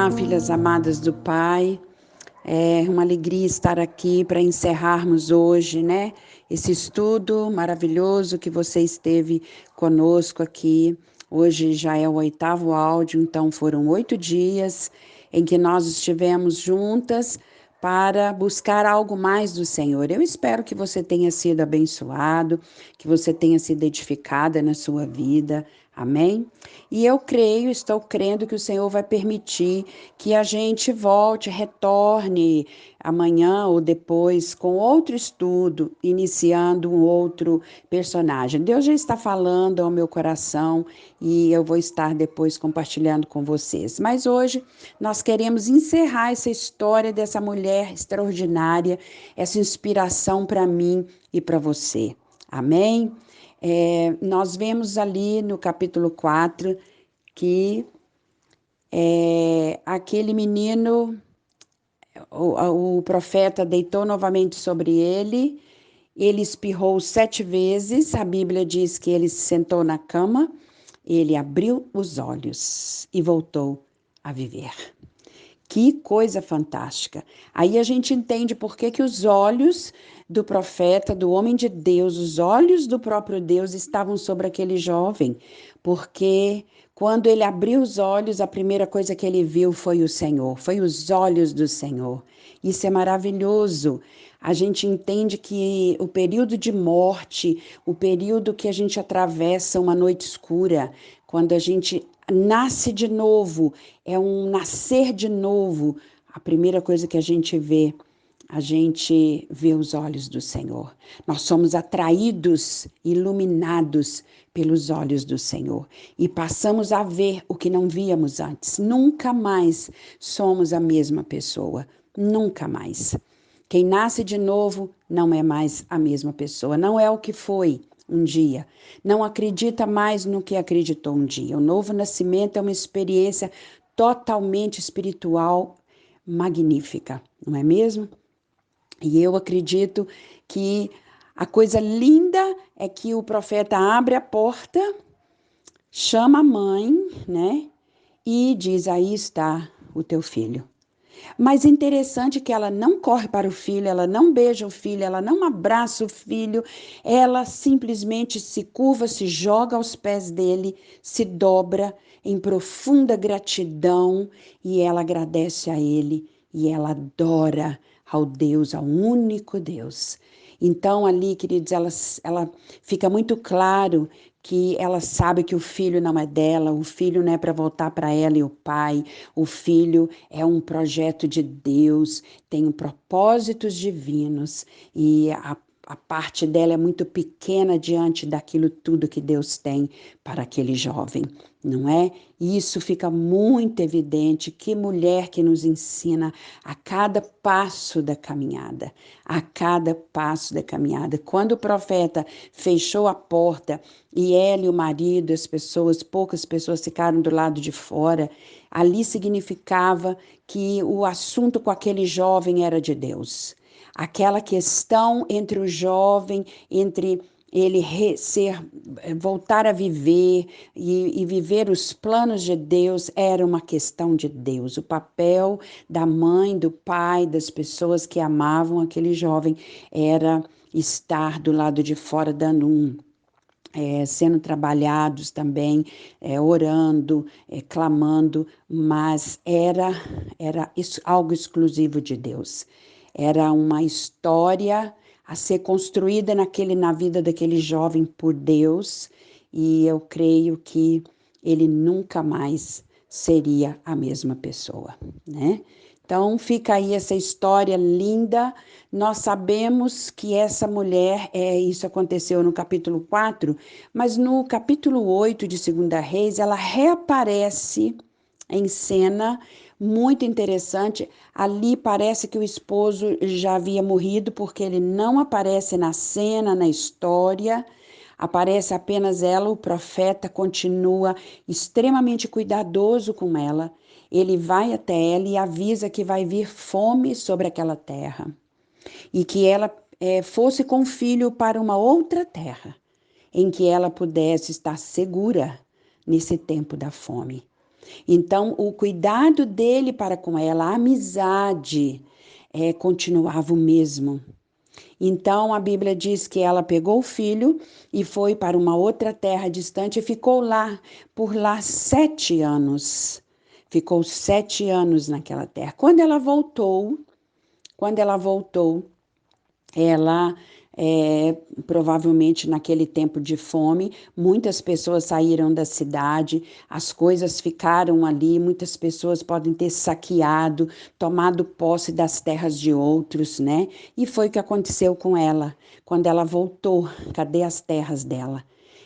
Olá, filhas amadas do Pai. É uma alegria estar aqui para encerrarmos hoje, né? Esse estudo maravilhoso que você esteve conosco aqui. Hoje já é o 8º áudio, então foram 8 dias em que nós estivemos juntas para buscar algo mais do Senhor. Eu espero que você tenha sido abençoado, que você tenha sido edificada na sua vida. Amém? E eu creio, estou crendo que o Senhor vai permitir que a gente volte, retorne amanhã ou depois com outro estudo, iniciando um outro personagem. Deus já está falando ao meu coração e eu vou estar depois compartilhando com vocês. Mas hoje nós queremos encerrar essa história dessa mulher extraordinária, essa inspiração para mim e para você. Amém? Nós vemos ali no capítulo 4 que aquele menino, o profeta deitou novamente sobre ele, ele espirrou 7 vezes, a Bíblia diz que ele se sentou na cama, ele abriu os olhos e voltou a viver. Que coisa fantástica. Aí a gente entende por que os olhos do profeta, do homem de Deus, os olhos do próprio Deus estavam sobre aquele jovem. Porque quando ele abriu os olhos, a primeira coisa que ele viu foi o Senhor, foi os olhos do Senhor. Isso é maravilhoso. A gente entende que o período de morte, o período que a gente atravessa uma noite escura, quando a gente nasce de novo, é um nascer de novo. A primeira coisa que a gente vê os olhos do Senhor. Nós somos atraídos, iluminados pelos olhos do Senhor e passamos a ver o que não víamos antes. Nunca mais somos a mesma pessoa, nunca mais. Quem nasce de novo não é mais a mesma pessoa, não é o que foi um dia. Não acredita mais no que acreditou um dia. O novo nascimento é uma experiência totalmente espiritual, magnífica, não é mesmo? E eu acredito que a coisa linda é que o profeta abre a porta, chama a mãe, né? E diz: aí está o teu filho. Mas interessante que ela não corre para o filho, ela não beija o filho, ela não abraça o filho, ela simplesmente se curva, se joga aos pés dele, se dobra em profunda gratidão e ela agradece a ele e ela adora ao Deus, ao único Deus. Então ali, queridos, ela fica muito claro que ela sabe que o filho não é dela, o filho não é para voltar para ela e o pai, o filho é um projeto de Deus, tem propósitos divinos e a parte dela é muito pequena diante daquilo tudo que Deus tem para aquele jovem, não é? E isso fica muito evidente. Que mulher que nos ensina a cada passo da caminhada, a cada passo da caminhada. Quando o profeta fechou a porta e ela e o marido, poucas pessoas ficaram do lado de fora, ali significava que o assunto com aquele jovem era de Deus. Aquela questão entre o jovem, entre ele voltar a viver e viver os planos de Deus era uma questão de Deus. O papel da mãe, do pai, das pessoas que amavam aquele jovem era estar do lado de fora dando sendo trabalhados também, orando, clamando, mas era algo exclusivo de Deus. Era uma história a ser construída na vida daquele jovem por Deus, e eu creio que ele nunca mais seria a mesma pessoa, né? Então fica aí essa história linda. Nós sabemos que essa mulher, isso aconteceu no capítulo 4, mas no capítulo 8 de 2 Reis, ela reaparece em cena, muito interessante. Ali parece que o esposo já havia morrido, porque ele não aparece na cena, na história. Aparece apenas ela, o profeta continua extremamente cuidadoso com ela. Ele vai até ela e avisa que vai vir fome sobre aquela terra e que ela fosse com o filho para uma outra terra, em que ela pudesse estar segura nesse tempo da fome. Então, o cuidado dele para com ela, a amizade, continuava o mesmo. Então, a Bíblia diz que ela pegou o filho e foi para uma outra terra distante e ficou lá, por lá 7 anos. Ficou 7 anos naquela terra. Quando ela voltou, ela, provavelmente naquele tempo de fome, muitas pessoas saíram da cidade, as coisas ficaram ali, muitas pessoas podem ter saqueado, tomado posse das terras de outros, né? E foi o que aconteceu com ela. Quando ela voltou, cadê as terras dela?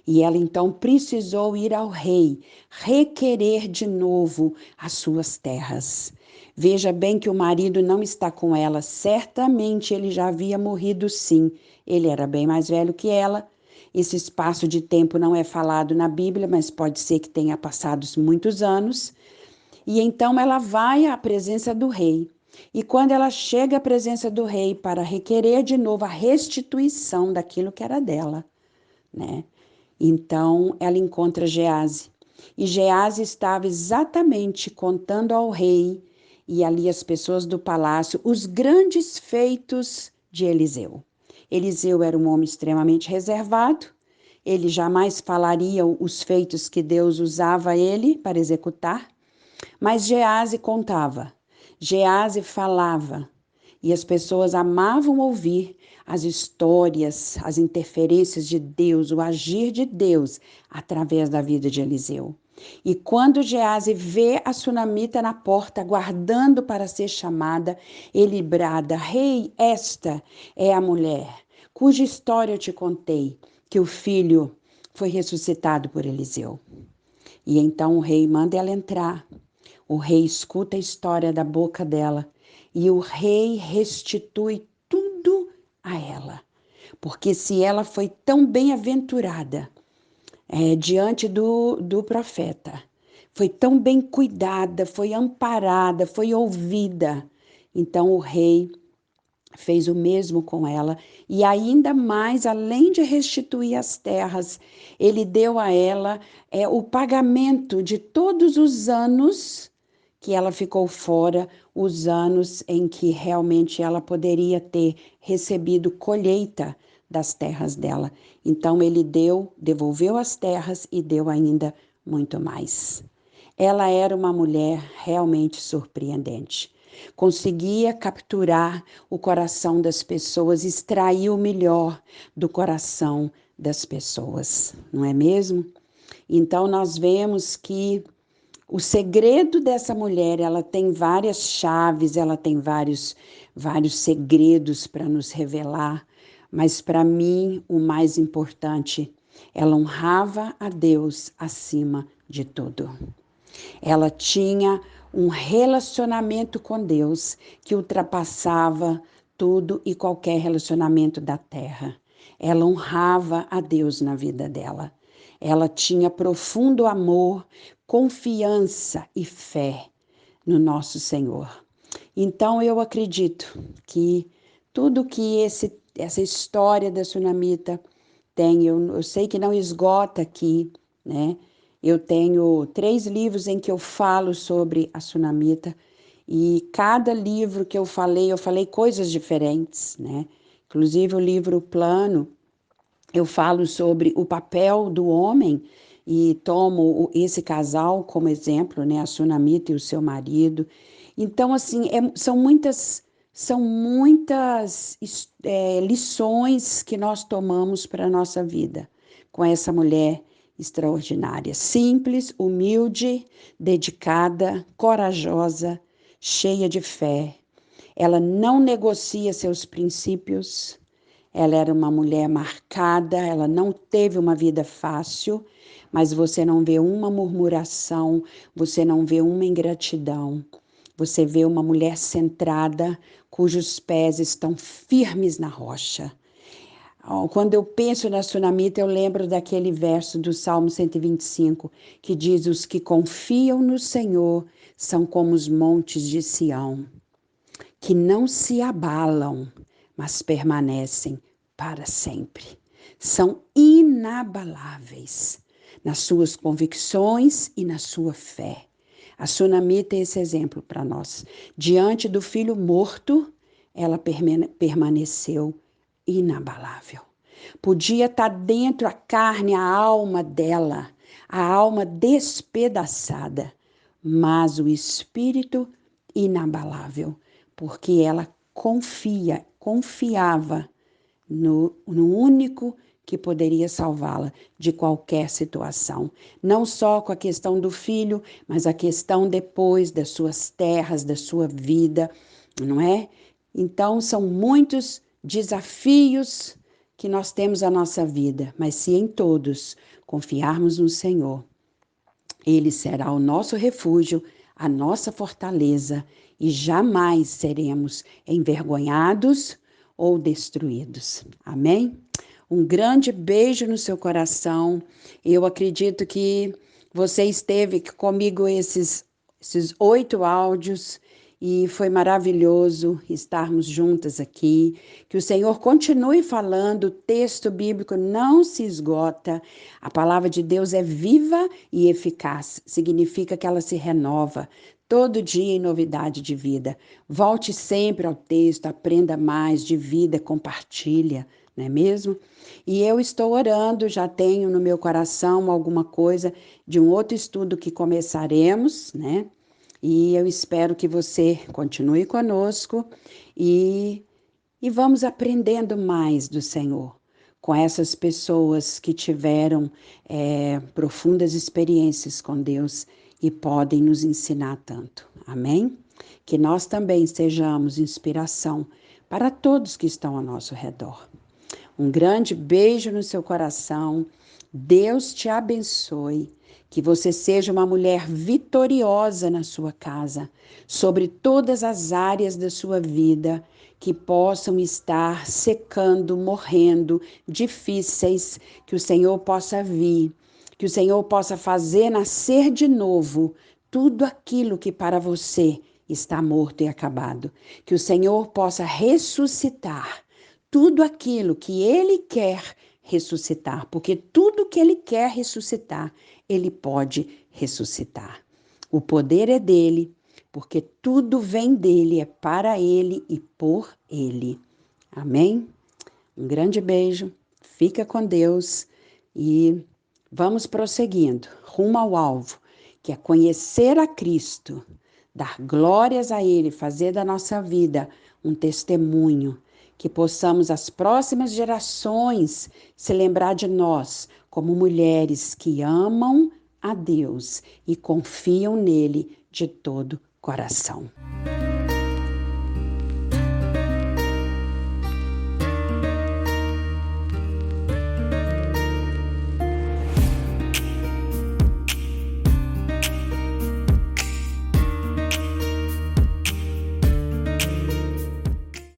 E ela então precisou ir ao rei, requerer de novo as suas terras. Veja bem que o marido não está com ela, certamente ele já havia morrido sim. Ele era bem mais velho que ela. Esse espaço de tempo não é falado na Bíblia, mas pode ser que tenha passado muitos anos. E então ela vai à presença do rei. E quando ela chega à presença do rei para requerer de novo a restituição daquilo que era dela, né? Então ela encontra Gease. E Gease estava exatamente contando ao rei e ali as pessoas do palácio os grandes feitos de Eliseu. Eliseu era um homem extremamente reservado, ele jamais falaria os feitos que Deus usava ele para executar, mas Gease contava, Gease falava, e as pessoas amavam ouvir as histórias, as interferências de Deus, o agir de Deus através da vida de Eliseu. E quando Gease vê a sunamita na porta, aguardando para ser chamada, ele brada: Rei, esta é a mulher cuja história eu te contei, que o filho foi ressuscitado por Eliseu. E então o rei manda ela entrar. O rei escuta a história da boca dela e o rei restitui tudo a ela. Porque se ela foi tão bem-aventurada diante do profeta, foi tão bem cuidada, foi amparada, foi ouvida, então o rei fez o mesmo com ela e ainda mais, além de restituir as terras, ele deu a ela o pagamento de todos os anos que ela ficou fora, os anos em que realmente ela poderia ter recebido colheita das terras dela. Então ele devolveu as terras e deu ainda muito mais. Ela era uma mulher realmente surpreendente. Conseguia capturar o coração das pessoas, extrair o melhor do coração das pessoas, não é mesmo? Então nós vemos que o segredo dessa mulher, ela tem várias chaves, ela tem vários segredos para nos revelar, mas para mim o mais importante, ela honrava a Deus acima de tudo. Ela tinha um relacionamento com Deus que ultrapassava tudo e qualquer relacionamento da terra. Ela honrava a Deus na vida dela. Ela tinha profundo amor, confiança e fé no nosso Senhor. Então eu acredito que tudo que essa história da Sunamita tem, eu sei que não esgota aqui, né? Eu tenho 3 livros em que eu falo sobre a Sunamita e cada livro que eu falei coisas diferentes, né? Inclusive o livro Plano, eu falo sobre o papel do homem e tomo esse casal como exemplo, né? A Sunamita e o seu marido. Então, assim, são muitas lições que nós tomamos para a nossa vida com essa mulher extraordinária, simples, humilde, dedicada, corajosa, cheia de fé. Ela não negocia seus princípios. Ela era uma mulher marcada, ela não teve uma vida fácil, mas você não vê uma murmuração, você não vê uma ingratidão. Você vê uma mulher centrada, cujos pés estão firmes na rocha. Quando eu penso na Sunamita, eu lembro daquele verso do Salmo 125, que diz: Os que confiam no Senhor são como os montes de Sião, que não se abalam, mas permanecem para sempre. São inabaláveis nas suas convicções e na sua fé. A Sunamita é esse exemplo para nós. Diante do filho morto, ela permaneceu inabalável. Podia estar dentro a carne, a alma dela, a alma despedaçada, mas o espírito inabalável, porque ela confiava no único que poderia salvá-la de qualquer situação. Não só com a questão do filho, mas a questão depois das suas terras, da sua vida, não é? Então, são muitos desafios que nós temos na nossa vida, mas se em todos confiarmos no Senhor, Ele será o nosso refúgio, a nossa fortaleza, e jamais seremos envergonhados ou destruídos. Amém? Um grande beijo no seu coração. Eu acredito que você esteve comigo esses 8 áudios e foi maravilhoso estarmos juntas aqui. Que o Senhor continue falando, o texto bíblico não se esgota. A palavra de Deus é viva e eficaz, significa que ela se renova todo dia em novidade de vida. Volte sempre ao texto, aprenda mais de vida, compartilha, não é mesmo? E eu estou orando, já tenho no meu coração alguma coisa de um outro estudo que começaremos, né? E eu espero que você continue conosco e vamos aprendendo mais do Senhor com essas pessoas que tiveram profundas experiências com Deus e podem nos ensinar tanto. Amém? Que nós também sejamos inspiração para todos que estão ao nosso redor. Um grande beijo no seu coração. Deus te abençoe. Que você seja uma mulher vitoriosa na sua casa, sobre todas as áreas da sua vida que possam estar secando, morrendo, difíceis, que o Senhor possa vir, que o Senhor possa fazer nascer de novo tudo aquilo que para você está morto e acabado. Que o Senhor possa ressuscitar tudo aquilo que Ele quer ressuscitar, porque tudo que Ele quer ressuscitar, Ele pode ressuscitar. O poder é dele, porque tudo vem dele, é para Ele e por Ele. Amém? Um grande beijo, fica com Deus e vamos prosseguindo rumo ao alvo, que é conhecer a Cristo, dar glórias a Ele, fazer da nossa vida um testemunho, que possamos as próximas gerações se lembrar de nós como mulheres que amam a Deus e confiam nele de todo coração.